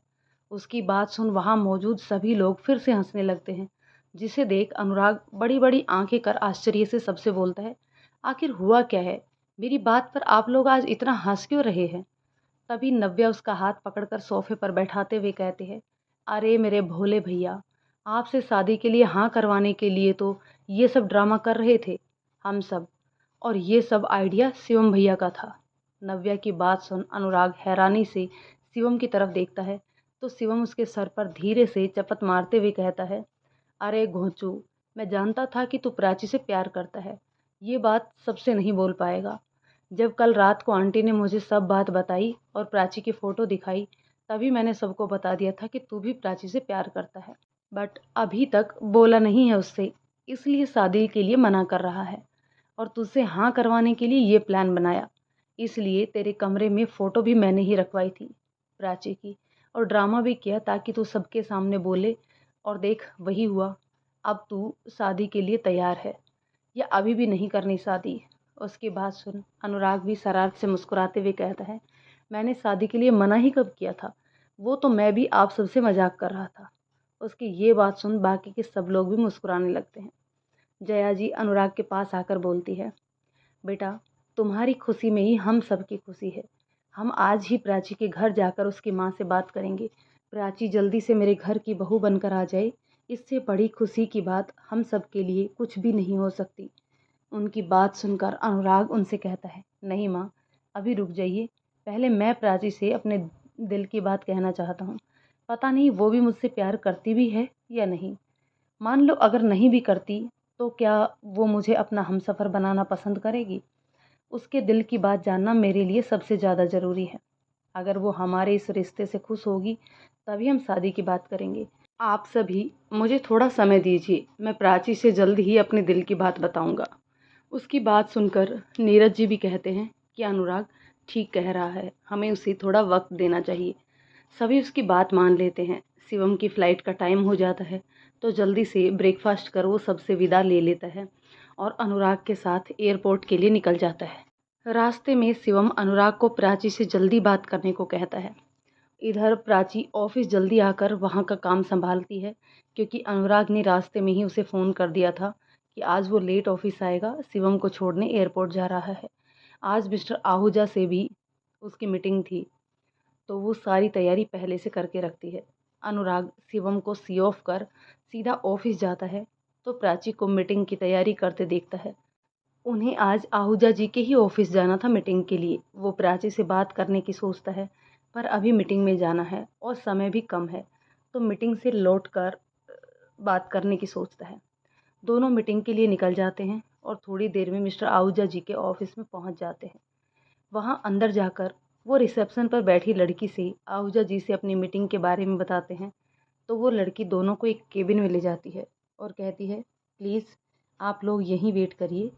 उसकी बात सुन वहाँ मौजूद सभी लोग फिर से हंसने लगते हैं, जिसे देख अनुराग बड़ी बड़ी आंखें कर आश्चर्य से सबसे बोलता है, आखिर हुआ क्या है, मेरी बात पर आप लोग आज इतना हंस क्यों रहे हैं? तभी नव्या उसका हाथ पकड़कर सोफे पर बैठाते हुए कहते हैं, अरे मेरे भोले भैया, आपसे शादी के लिए हाँ करवाने के लिए तो ये सब ड्रामा कर रहे थे हम सब, और ये सब आइडिया शिवम भैया का था। नव्या की बात सुन अनुराग हैरानी से शिवम की तरफ देखता है तो शिवम उसके सर पर धीरे से चपत मारते हुए कहता है, अरे घोंचू, मैं जानता था कि तू प्राची से प्यार करता है। ये बात सबसे नहीं बोल पाएगा। जब कल रात को आंटी ने मुझे सब बात बताई और प्राची की फ़ोटो दिखाई, तभी मैंने सबको बता दिया था कि तू भी प्राची से प्यार करता है। बट अभी तक बोला नहीं है उससे, इसलिए शादी के लिए मना कर रहा है और तुझसे हाँ करवाने के लिए ये प्लान बनाया। इसलिए तेरे कमरे में फ़ोटो भी मैंने ही रखवाई थी प्राची की, और ड्रामा भी किया ताकि तू सबके सामने बोले, और देख वही हुआ। अब तू शादी के लिए तैयार है या अभी भी नहीं करनी शादी? उसकी बात सुन अनुराग भी शरारत से मुस्कुराते हुए कहता है, मैंने शादी के लिए मना ही कब किया था? वो तो मैं भी आप सबसे मजाक कर रहा था। उसकी ये बात सुन बाकी के सब लोग भी मुस्कुराने लगते हैं। जया जी अनुराग के पास आकर बोलती है, बेटा, तुम्हारी खुशी में ही हम सबकी खुशी है। हम आज ही प्राची के घर जाकर उसकी माँ से बात करेंगे। प्राची जल्दी से मेरे घर की बहू बनकर आ जाए, इससे बड़ी खुशी की बात हम सब के लिए कुछ भी नहीं हो सकती। उनकी बात सुनकर अनुराग उनसे कहता है, नहीं माँ, अभी रुक जाइए, पहले मैं प्राची से अपने दिल की बात कहना चाहता हूँ। पता नहीं वो भी मुझसे प्यार करती भी है या नहीं। मान लो अगर नहीं भी करती, तो क्या वो मुझे अपना हमसफ़र बनाना पसंद करेगी? उसके दिल की बात जानना मेरे लिए सबसे ज़्यादा ज़रूरी है। अगर वो हमारे इस रिश्ते से खुश होगी, तभी हम शादी की बात करेंगे। आप सभी मुझे थोड़ा समय दीजिए, मैं प्राची से जल्द ही अपने दिल की बात बताऊंगा। उसकी बात सुनकर नीरज जी भी कहते हैं कि अनुराग ठीक कह रहा है, हमें उसे थोड़ा वक्त देना चाहिए। सभी उसकी बात मान लेते हैं। शिवम की फ़्लाइट का टाइम हो जाता है, तो जल्दी से ब्रेकफास्ट कर वो सबसे विदा ले लेता है और अनुराग के साथ एयरपोर्ट के लिए निकल जाता है। रास्ते में शिवम अनुराग को प्राची से जल्दी बात करने को कहता है। इधर प्राची ऑफिस जल्दी आकर वहाँ का काम संभालती है, क्योंकि अनुराग ने रास्ते में ही उसे फ़ोन कर दिया था कि आज वो लेट ऑफिस आएगा, शिवम को छोड़ने एयरपोर्ट जा रहा है। आज मिस्टर आहूजा से भी उसकी मीटिंग थी, तो वो सारी तैयारी पहले से करके रखती है। अनुराग शिवम को सी ऑफ कर सीधा ऑफिस जाता है, तो प्राची को मीटिंग की तैयारी करते देखता है। उन्हें आज आहूजा जी के ही ऑफिस जाना था मीटिंग के लिए। वो प्राची से बात करने की सोचता है, पर अभी मीटिंग में जाना है और समय भी कम है, तो मीटिंग से लौट कर बात करने की सोचता है। दोनों मीटिंग के लिए निकल जाते हैं और थोड़ी देर में मिस्टर आहूजा जी के ऑफिस में पहुंच जाते हैं। वहां अंदर जाकर वो रिसेप्शन पर बैठी लड़की से आहूजा जी से अपनी मीटिंग के बारे में बताते हैं, तो वो लड़की दोनों को एक केबिन में ले जाती है और कहती है, प्लीज़ आप लोग यहीं वेट करिए,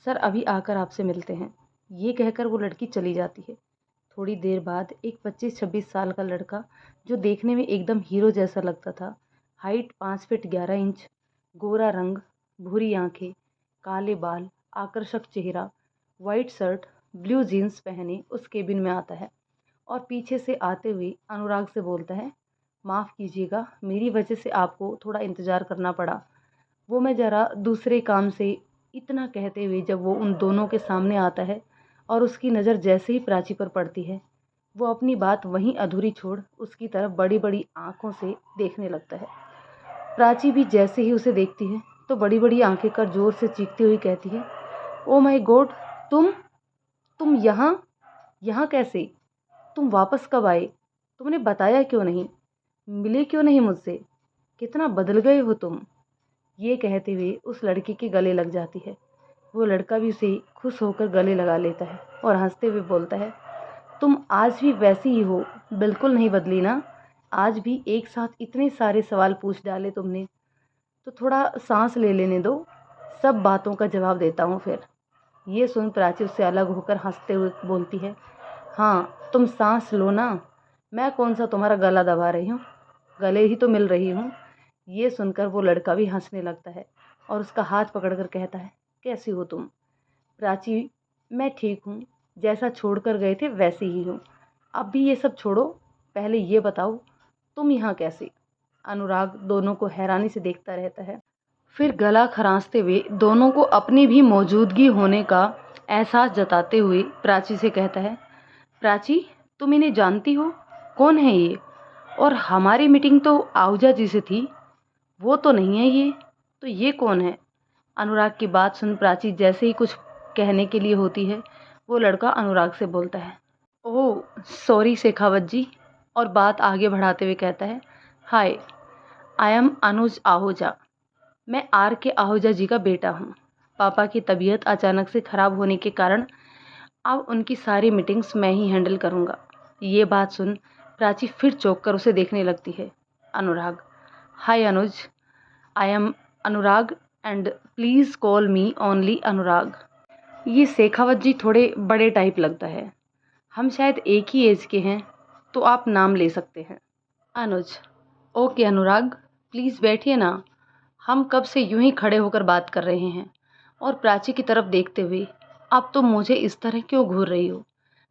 सर अभी आकर आपसे मिलते हैं। ये कहकर वो लड़की चली जाती है। थोड़ी देर बाद एक 25-26 साल का लड़का, जो देखने में एकदम हीरो जैसा लगता था, हाइट 5 फीट 11 इंच, गोरा रंग, भूरी आंखें, काले बाल, आकर्षक चेहरा, वाइट शर्ट, ब्लू जीन्स पहने उस केबिन में आता है और पीछे से आते हुए अनुराग से बोलता है, माफ़ कीजिएगा, मेरी वजह से आपको थोड़ा इंतज़ार करना पड़ा। वो मैं ज़रा दूसरे काम से। इतना कहते हुए जब वो उन दोनों के सामने आता है और उसकी नज़र जैसे ही प्राची पर पड़ती है, वो अपनी बात वहीं अधूरी छोड़ उसकी तरफ बड़ी बड़ी आंखों से देखने लगता है। प्राची भी जैसे ही उसे देखती है, तो बड़ी बड़ी आंखें कर जोर से चीखती हुई कहती है, ओ माय गॉड, तुम यहाँ यहाँ कैसे? तुम वापस कब आए? तुमने बताया क्यों नहीं? मिले क्यों नहीं मुझसे? कितना बदल गए हो तुम? ये कहते हुए उस लड़की के गले लग जाती है। वो लड़का भी उसे खुश होकर गले लगा लेता है और हंसते हुए बोलता है, तुम आज भी वैसी ही हो, बिल्कुल नहीं बदली ना। आज भी एक साथ इतने सारे सवाल पूछ डाले तुमने, तो थोड़ा सांस ले लेने दो, सब बातों का जवाब देता हूँ फिर। ये सुन प्राची उससे अलग होकर हंसते हुए बोलती है, हाँ तुम सांस लो ना, मैं कौन सा तुम्हारा गला दबा रही हूँ, गले ही तो मिल रही हूँ। ये सुनकर वो लड़का भी हंसने लगता है और उसका हाथ पकड़कर कहता है, कैसी हो तुम? प्राची, मैं ठीक हूँ, जैसा छोड़कर गए थे वैसी ही हूँ। अब भी ये सब छोड़ो, पहले ये बताओ तुम यहाँ कैसे? अनुराग दोनों को हैरानी से देखता रहता है, फिर गला खरांचते हुए दोनों को अपनी भी मौजूदगी होने का एहसास जताते हुए प्राची से कहता है, प्राची, तुम इन्हें जानती हो? कौन है ये? और हमारी मीटिंग तो आहूजा जी से थी, वो तो नहीं है ये, तो ये कौन है? अनुराग की बात सुन प्राची जैसे ही कुछ कहने के लिए होती है, वो लड़का अनुराग से बोलता है, ओह सॉरी शेखावत जी, और बात आगे बढ़ाते हुए कहता है, हाय, आई एम अनुज आहूजा। मैं आर के आहूजा जी का बेटा हूँ। पापा की तबीयत अचानक से ख़राब होने के कारण अब उनकी सारी मीटिंग्स मैं ही हैंडल करूँगा। ये बात सुन प्राची फिर चौंक कर उसे देखने लगती है। Anurag, hi Anuj, I am Anurag and please call me only Anurag. ये शेखावत जी थोड़े बड़े टाइप लगता है। हम शायद एक ही एज के हैं, तो आप नाम ले सकते हैं। अनुज, ओके अनुराग, प्लीज़ बैठिए ना। हम कब से यूं ही खड़े होकर बात कर रहे हैं। और प्राची की तरफ देखते हुए, अब तुम मुझे इस तरह क्यों घूर रही हो?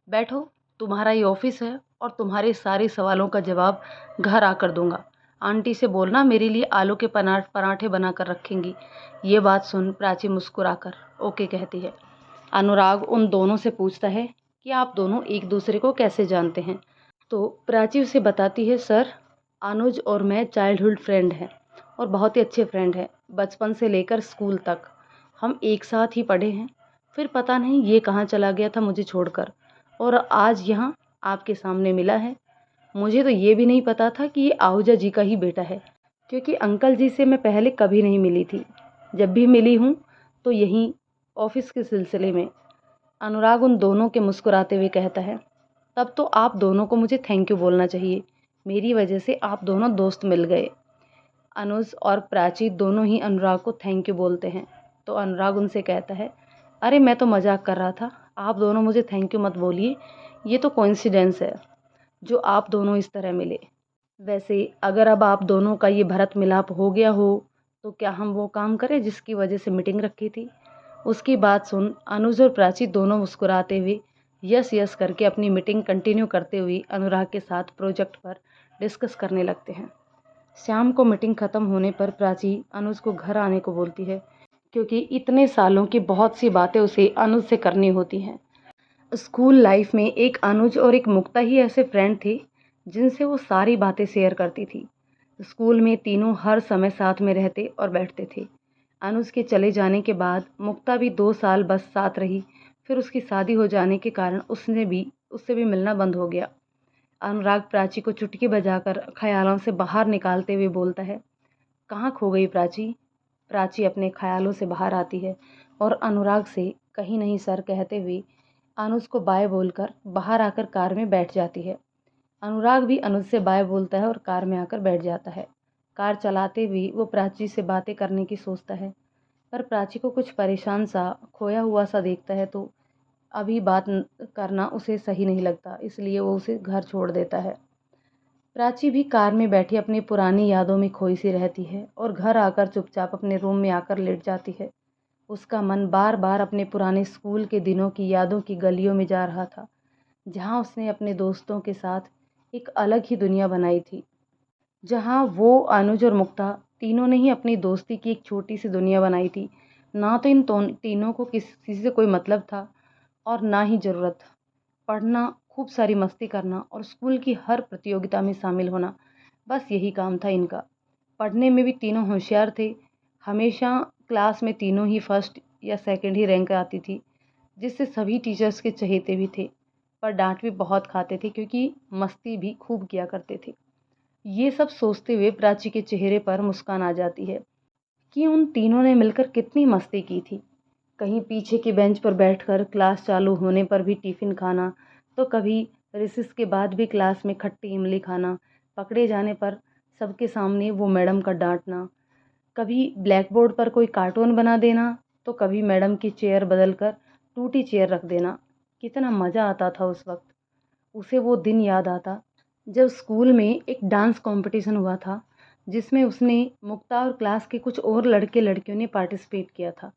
बैठो, तुम्हारा ये ऑफिस है और तुम्हारे सारे सवालों का जवाब घर आकर दूंगा। आंटी से बोलना मेरे लिए आलू के पराठे बनाकर रखेंगी। ये बात सुन प्राची मुस्कुराकर ओके कहती है। अनुराग उन दोनों से पूछता है कि आप दोनों एक दूसरे को कैसे जानते हैं। तो प्राची उसे बताती है, सर, अनुज और मैं चाइल्डहुड फ्रेंड हैं और बहुत ही अच्छे फ्रेंड हैं। बचपन से लेकर स्कूल तक हम एक साथ ही पढ़े हैं। फिर पता नहीं ये कहाँ चला गया था मुझे छोड़कर, और आज यहाँ आपके सामने मिला है। मुझे तो ये भी नहीं पता था कि ये आहूजा जी का ही बेटा है, क्योंकि अंकल जी से मैं पहले कभी नहीं मिली थी। जब भी मिली हूँ तो यहीं ऑफिस के सिलसिले में। अनुराग उन दोनों के मुस्कुराते हुए कहता है, तब तो आप दोनों को मुझे थैंक यू बोलना चाहिए। मेरी वजह से आप दोनों दोस्त मिल गए। अनुज और प्राची दोनों ही अनुराग को थैंक यू बोलते हैं। तो अनुराग उनसे कहता है, अरे मैं तो मजाक कर रहा था, आप दोनों मुझे थैंक यू मत बोलिए। ये तो कोइंसिडेंस है जो आप दोनों इस तरह मिले। वैसे अगर अब आप दोनों का ये भरत मिलाप हो गया हो तो क्या हम वो काम करें जिसकी वजह से मीटिंग रखी थी? उसकी बात सुन अनुज और प्राची दोनों मुस्कुराते हुए यस यस करके अपनी मीटिंग कंटिन्यू करते हुए अनुराग के साथ प्रोजेक्ट पर डिस्कस करने लगते हैं। शाम को मीटिंग खत्म होने पर प्राची अनुज को घर आने को बोलती है, क्योंकि इतने सालों की बहुत सी बातें उसे अनुज से करनी होती हैं। स्कूल लाइफ में एक अनुज और एक मुक्ता ही ऐसे फ्रेंड थे जिनसे वो सारी बातें शेयर करती थी। स्कूल में तीनों हर समय साथ में रहते और बैठते थे। अनुज के चले जाने के बाद मुक्ता भी 2 साल बस साथ रही। फिर उसकी शादी हो जाने के कारण उससे भी मिलना बंद हो गया। अनुराग प्राची को चुटकी बजाकर ख्यालों से बाहर निकालते हुए बोलता है, कहाँ खो गई प्राची? प्राची अपने ख्यालों से बाहर आती है और अनुराग से कहीं नहीं सर कहते हुए अनुज को बाय बोलकर बाहर आकर कार में बैठ जाती है। अनुराग भी अनुज से बाय बोलता है और कार में आकर बैठ जाता है। कार चलाते हुए वो प्राची से बातें करने की सोचता है, पर प्राची को कुछ परेशान सा, खोया हुआ सा देखता है, तो अभी करना उसे सही नहीं लगता, इसलिए वो उसे घर छोड़ देता है। प्राची भी कार में बैठी अपनी पुरानी यादों में खोई सी रहती है और घर आकर चुपचाप अपने रूम में आकर लेट जाती है। उसका मन बार बार अपने पुराने स्कूल के दिनों की यादों की गलियों में जा रहा था, जहाँ उसने अपने दोस्तों के साथ एक अलग ही दुनिया बनाई थी, जहाँ वो अनुज और मुक्ता तीनों ने ही अपनी दोस्ती की एक छोटी सी दुनिया बनाई थी। ना तो इन तीनों को किसी से कोई मतलब था और ना ही ज़रूरत। पढ़ना, खूब सारी मस्ती करना और स्कूल की हर प्रतियोगिता में शामिल होना, बस यही काम था इनका। पढ़ने में भी तीनों होशियार थे। हमेशा क्लास में तीनों ही फर्स्ट या सेकंड ही रैंक आती थी, जिससे सभी टीचर्स के चहेते भी थे। पर डांट भी बहुत खाते थे क्योंकि मस्ती भी खूब किया करते थे। ये सब सोचते हुए प्राची के चेहरे पर मुस्कान आ जाती है कि उन तीनों ने मिलकर कितनी मस्ती की थी। कहीं पीछे की बेंच पर बैठकर क्लास चालू होने पर भी टिफ़िन खाना, तो कभी रिसेस के बाद भी क्लास में खट्टी इमली खाना, पकड़े जाने पर सबके सामने वो मैडम का डांटना, कभी ब्लैक बोर्ड पर कोई कार्टून बना देना, तो कभी मैडम की चेयर बदलकर टूटी चेयर रख देना। कितना मज़ा आता था उस वक्त। उसे वो दिन याद आता जब स्कूल में एक डांस कंपटीशन हुआ था, जिसमें उसने, मुक्ता और क्लास के कुछ और लड़के लड़कियों ने पार्टिसिपेट किया था।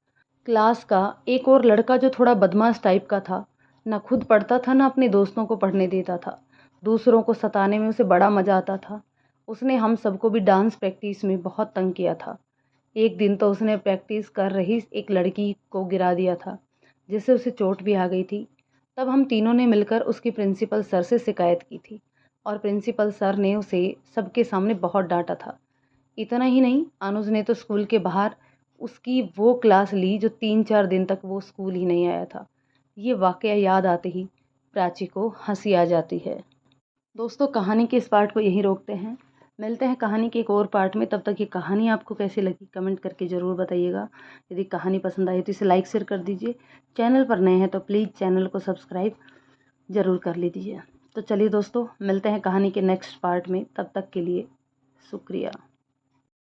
क्लास का एक और लड़का जो थोड़ा बदमाश टाइप का था, ना खुद पढ़ता था ना अपने दोस्तों को पढ़ने देता था। दूसरों को सताने में उसे बड़ा मज़ा आता था। उसने हम सबको भी डांस प्रैक्टिस में बहुत तंग किया था। एक दिन तो उसने प्रैक्टिस कर रही एक लड़की को गिरा दिया था, जिससे उसे चोट भी आ गई थी। तब हम तीनों ने मिलकर उसकी प्रिंसिपल सर से शिकायत की थी और प्रिंसिपल सर ने उसे सबके सामने बहुत डांटा था। इतना ही नहीं, अनुज ने तो स्कूल के बाहर उसकी वो क्लास ली जो 3-4 दिन तक वो स्कूल ही नहीं आया था। ये वाकया याद आते ही प्राची को हंसी आ जाती है। दोस्तों कहानी के इस पार्ट को यहीं रोकते हैं। मिलते हैं कहानी के एक और पार्ट में। तब तक ये कहानी आपको कैसी लगी कमेंट करके ज़रूर बताइएगा। यदि कहानी पसंद आई तो इसे लाइक शेयर कर दीजिए। चैनल पर नए हैं तो प्लीज़ चैनल को सब्सक्राइब ज़रूर कर लीजिए। तो चलिए दोस्तों मिलते हैं कहानी के नेक्स्ट पार्ट में। तब तक के लिए शुक्रिया।